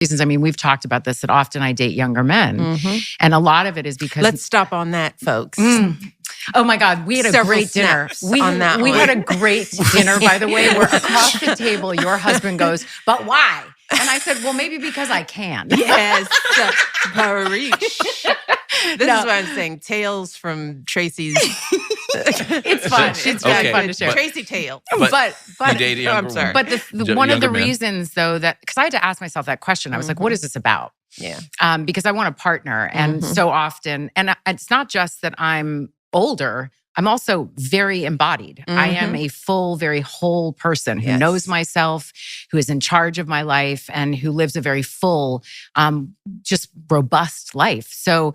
reasons. I mean, we've talked about this, that often I date younger men. And a lot of it is because... Let's stop on that, folks. Oh my God, we had a great dinner. We had a great dinner, by the way, where across the table, your husband goes, but why? And I said, well, maybe because I can. Yes, Parish. This is what I'm saying. Tales from Tracy's... It's fun. It's very fun to share. Tracy tale. But you date a younger woman. But one of the reasons, though, that because I had to ask myself that question, I was like, what is this about? Yeah. Because I want a partner, and so often, and it's not just that I'm older. I'm also very embodied. I am a full, very whole person who knows myself, who is in charge of my life, and who lives a very full, just robust life. So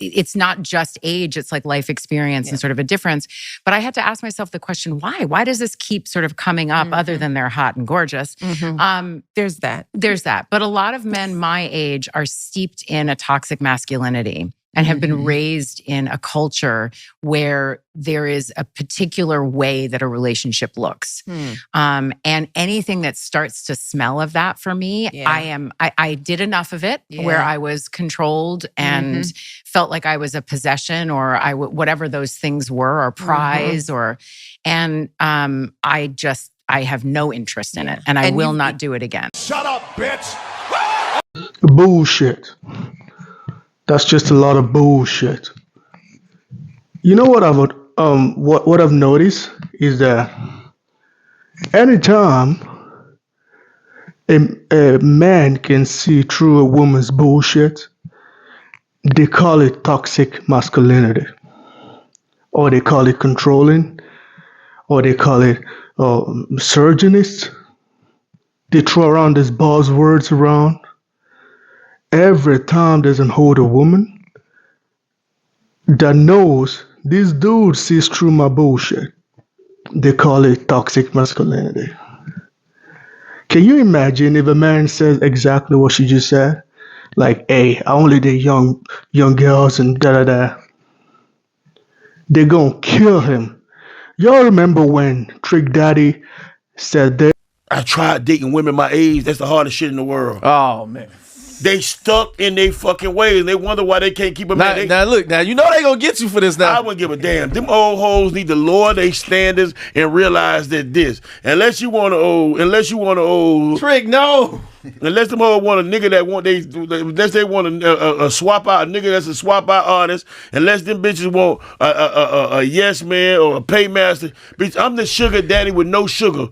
it's not just age, it's like life experience and sort of a difference. But I had to ask myself the question, why? Why does this keep sort of coming up other than they're hot and gorgeous? There's that. There's that. But a lot of men my age are steeped in a toxic masculinity and have been raised in a culture where there is a particular way that a relationship looks. And anything that starts to smell of that for me, I did enough of it where I was controlled and felt like I was a possession or whatever those things were, or prize, and I have no interest in it, and I will not do it again. Shut up, bitch! Bullshit. That's just a lot of bullshit. You know what what I've noticed is that anytime a man can see through a woman's bullshit, they call it toxic masculinity, or they call it controlling, or they call it misogynist. They throw around these buzzwords around. Every time there's an older woman that knows this dude sees through my bullshit, they call it toxic masculinity. Can you imagine if a man says exactly what she just said? Like, hey, I only date young girls and da-da-da. They're gonna kill him. Y'all remember when Trick Daddy said that? I tried dating women my age. That's the hardest shit in the world. Oh, man. They stuck in their fucking ways, and they wonder why they can't keep them. Now look, you know they gonna get you for this now. I wouldn't give a damn. Them old hoes need to lower their standards and realize that unless you want to Trick, no. Unless them hoes want a nigga unless they want a swap out, a nigga that's a swap out artist, unless them bitches want a yes man or a paymaster, bitch, I'm the sugar daddy with no sugar.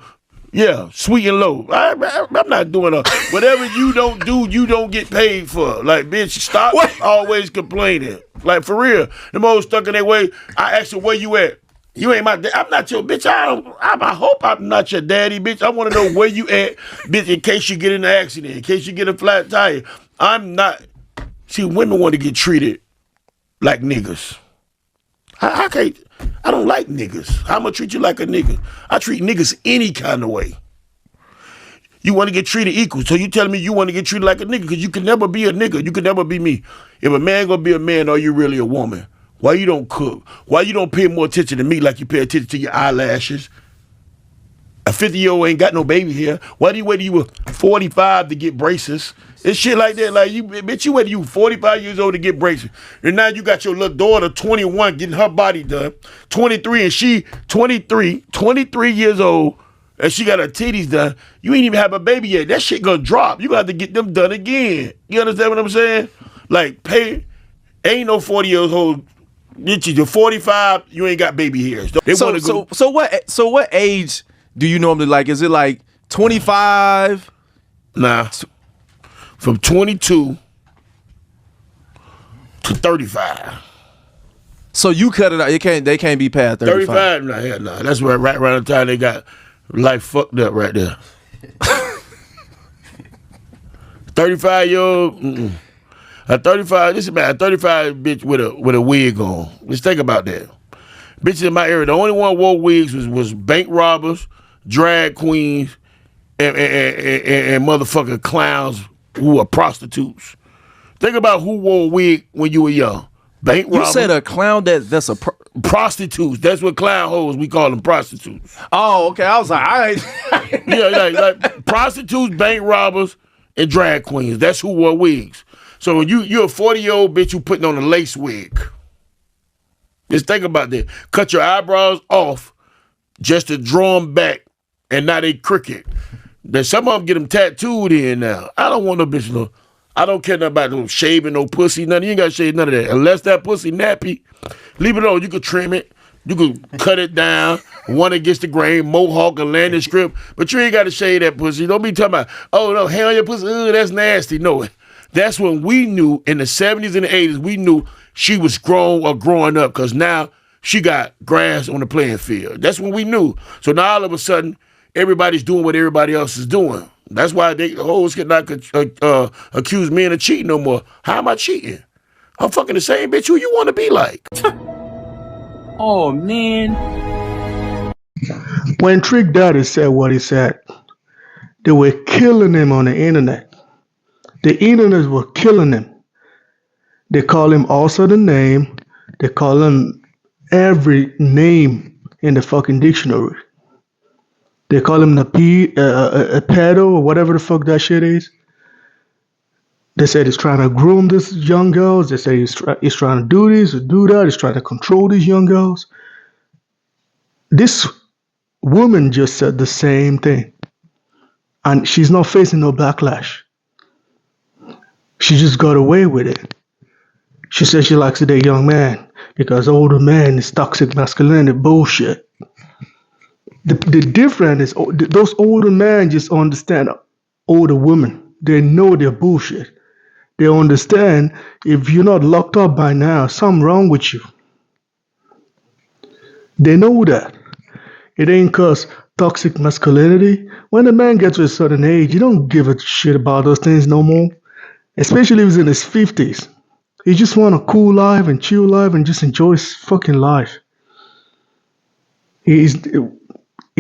Yeah, sweet and low. I'm not doing whatever you don't do, you don't get paid for. Like, bitch, stop always complaining. Like, for real. Them hoes stuck in their way. I asked her, where you at? You ain't my dad. I'm not your bitch. I hope I'm not your daddy, bitch. I want to know where you at, bitch, in case you get in an accident, in case you get a flat tire. I'm not. See, women want to get treated like niggas. I don't like niggas. I'm going to treat you like a nigga. I treat niggas any kind of way. You want to get treated equal. So you telling me you want to get treated like a nigga because you can never be a nigga. You can never be me. If a man going to be a man, are you really a woman? Why you don't cook? Why you don't pay more attention to me like you pay attention to your eyelashes? A 50-year-old ain't got no baby hair. Why do you wait till you were 45 to get braces? It's shit like that. Like, you wait till you 45 years old to get braces. And now you got your little daughter, 21, getting her body done. 23, and she 23 years old, and she got her titties done. You ain't even have a baby yet. That shit gonna drop. You got to get them done again. You understand what I'm saying? Like, ain't no 40 years old. You're 45, you ain't got baby hairs. So what age do you normally like? Is it like 25? Nah. From 22 to 35. So you cut it out. They can't be past 35. 35? Nah. That's right around the time they got life fucked up right there. 35-year-old. A 35. This is about a 35 bitch with a wig on. Just think about that. Bitches in my area, the only one wore wigs was bank robbers, drag queens, and motherfucking clowns who are prostitutes. Think about who wore a wig when you were young. Bank robbers. You said a clown that's a prostitutes. That's what clown hoes, we call them prostitutes. Oh, okay. I was like, all right. Yeah, like prostitutes, bank robbers, and drag queens. That's who wore wigs. So you're a 40-year-old bitch who putting on a lace wig. Just think about that. Cut your eyebrows off just to draw them back, and now they crooked. Then some of them get them tattooed in now. I don't want no bitch no. I don't care nothing about no shaving, no pussy, nothing. You ain't got to shave none of that. Unless that pussy nappy, leave it alone. You could trim it. You could cut it down, one against the grain, mohawk, a landing strip. But you ain't got to shave that pussy. Don't be talking about, oh, no, hair on your pussy. That's nasty. No, that's when we knew in the 70s and the 80s, we knew she was grown or growing up because now she got grass on the playing field. That's when we knew. So now all of a sudden, everybody's doing what everybody else is doing. That's why the hoes cannot accuse men of cheating no more. How am I cheating? I'm fucking the same bitch who you want to be like. Oh, man. When Trick Daddy said what he said, they were killing him on the internet. The internet were killing him. They call him also the name. They call him every name in the fucking dictionary. They call him a pedo or whatever the fuck that shit is. They said he's trying to groom these young girls. They say he's trying to do this or do that. He's trying to control these young girls. This woman just said the same thing. And she's not facing no backlash. She just got away with it. She said she likes to date young man because older man is toxic masculinity bullshit. The difference is those older men just understand older women. They know they're bullshit. They understand if you're not locked up by now, something wrong with you. They know that. It ain't cause toxic masculinity. When a man gets to a certain age, you don't give a shit about those things no more. Especially if he's in his 50s. He just want a cool life and chill life and just enjoy his fucking life. He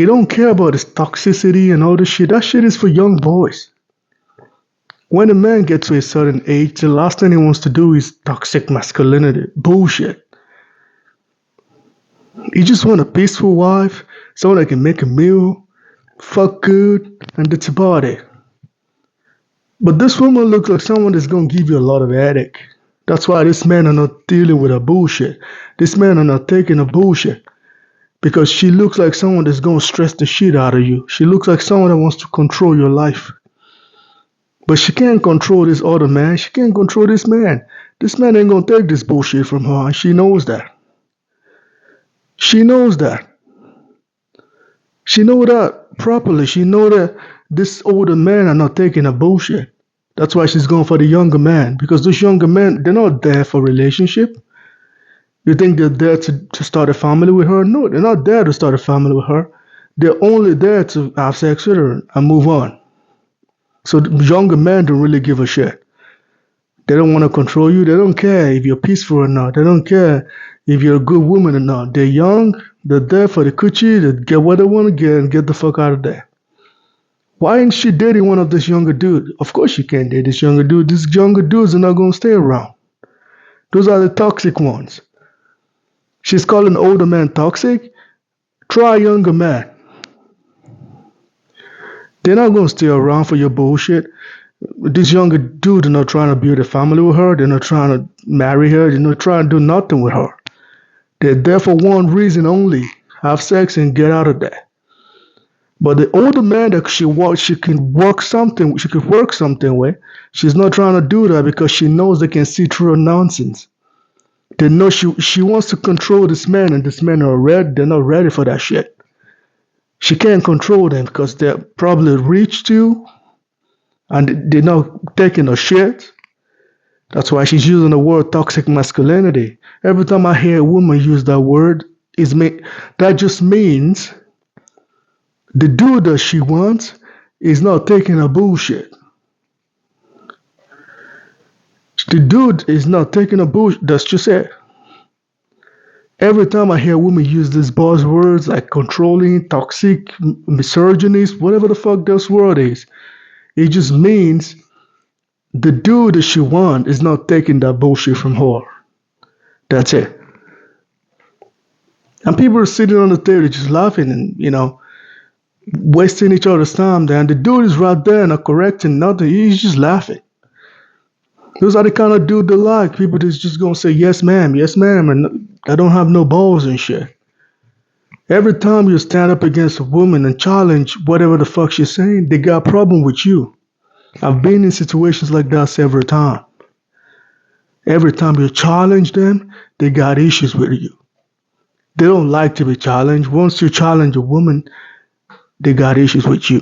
don't care about his toxicity and all this shit. That shit is for young boys. When a man gets to a certain age, the last thing he wants to do is toxic masculinity. Bullshit. He just want a peaceful wife, someone that can make a meal, fuck good, and that's about it. But this woman looks like someone that's going to give you a lot of headache. That's why this man are not dealing with a bullshit. This man are not taking a bullshit. Because she looks like someone that's going to stress the shit out of you. She looks like someone that wants to control your life. But she can't control this other man. She can't control this man. This man ain't going to take this bullshit from her. And she knows that. She knows that. She knows that properly. She knows that this older man are not taking a bullshit. That's why she's going for the younger man. Because those younger men, they're not there for a relationship. You think they're there to start a family with her? No, they're not there to start a family with her. They're only there to have sex with her and move on. So the younger men don't really give a shit. They don't want to control you. They don't care if you're peaceful or not. They don't care if you're a good woman or not. They're young. They're there for the coochie. They get what they want to get and get the fuck out of there. Why ain't she dating one of this younger dude? Of course she can't date this younger dude. These younger dudes are not going to stay around. Those are the toxic ones. She's calling older men toxic. Try younger men. They're not going to stay around for your bullshit. These younger dudes are not trying to build a family with her. They're not trying to marry her. They're not trying to do nothing with her. They're there for one reason only. Have sex and get out of there. But the older man that she can work something with, she's not trying to do that because she knows they can see through her nonsense. They know she wants to control this man, and this man they're not ready for that shit. She can't control them because they're probably rich too, and they're not taking a shit. That's why she's using the word toxic masculinity. Every time I hear a woman use that word, that just means the dude that she wants is not taking a bullshit. The dude is not taking a bullshit. That's just it. Every time I hear women use these buzzwords like controlling, toxic, misogynist, whatever the fuck this word is, it just means the dude that she wants is not taking that bullshit from her. That's it. And people are sitting on the table just laughing and, wasting each other's time there. And the dude is right there, not correcting nothing. He's just laughing. Those are the kind of dude they like. People that's just gonna say yes ma'am, and I don't have no balls and shit. Every time you stand up against a woman and challenge whatever the fuck she's saying, they got a problem with you. I've been in situations like that several times. Every time you challenge them, they got issues with you. They don't like to be challenged. Once you challenge a woman, they got issues with you.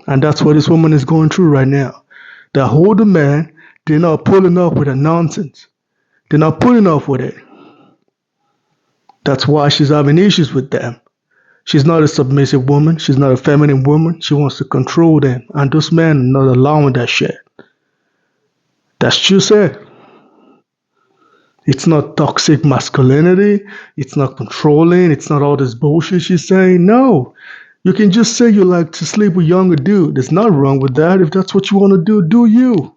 And that's what this woman is going through right now. They hold a man, they're not pulling up with the nonsense. They're not putting up with it. That's why she's having issues with them. She's not a submissive woman. She's not a feminine woman. She wants to control them. And those men are not allowing that shit. That's what you said. It's not toxic masculinity. It's not controlling. It's not all this bullshit she's saying. No. You can just say you like to sleep with younger dude. There's nothing wrong with that. If that's what you want to do you.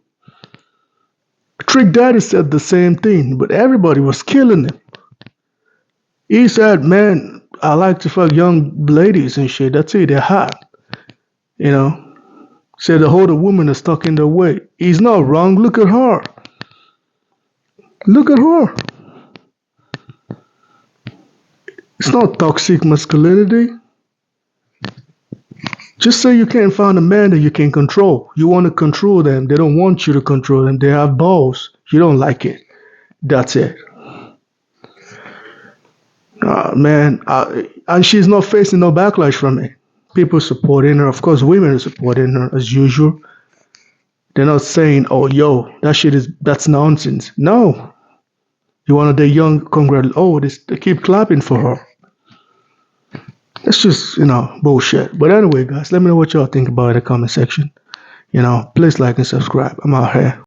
Trick Daddy said the same thing, but everybody was killing him. He said, man, I like to fuck young ladies and shit. That's it. They're hot. You know? Said the older women are stuck in their way. He's not wrong. Look at her. Look at her. It's not toxic masculinity. Just say you can't find a man that you can control. You want to control them. They don't want you to control them. They have balls. You don't like it. That's it. Man, and she's not facing no backlash from it. People supporting her. Of course, women are supporting her as usual. They're not saying, oh, yo, that's nonsense. No. You want to date young, they keep clapping for her. It's just, bullshit. But anyway, guys, let me know what y'all think about it in the comment section. Please like and subscribe. I'm out here.